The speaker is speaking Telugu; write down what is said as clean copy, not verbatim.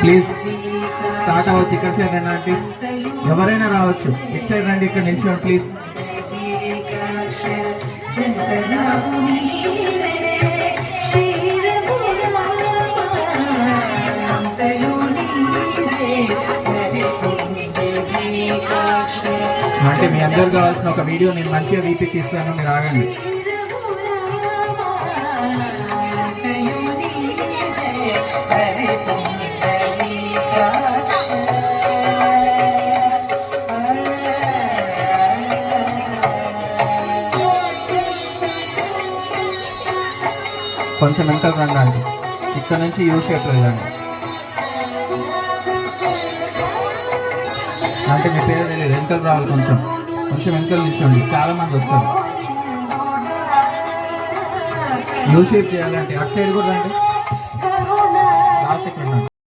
ప్లీజ్ స్టార్ట్ అవ్వచ్చు. ఇక్కడ సైడ్ రండి ఆంటీస్, ఎవరైనా రావచ్చు. ఇటు సైడ్ రండి, ఇక్కడ నిల్చోండి ప్లీజ్. అంటే మీ అందరు కావాల్సిన ఒక వీడియో నేను మంచిగా తీపిచ్చి ఇస్తాను, మీరు ఆగండి. కొంచెం వెంకలు రండి అండి, ఇక్కడ నుంచి యూ షేప్ వెళ్ళండి. అంటే మీ పేరు తెలియదు, వెంకలు రావాలి. కొంచెం కొంచెం వెంకలు నిల్చోండి, చాలా మంది వస్తారు. యూ షేప్ చేయాలంటే అటు సైడ్ కూడా రండి, లాస్ట్ ఇక్కడ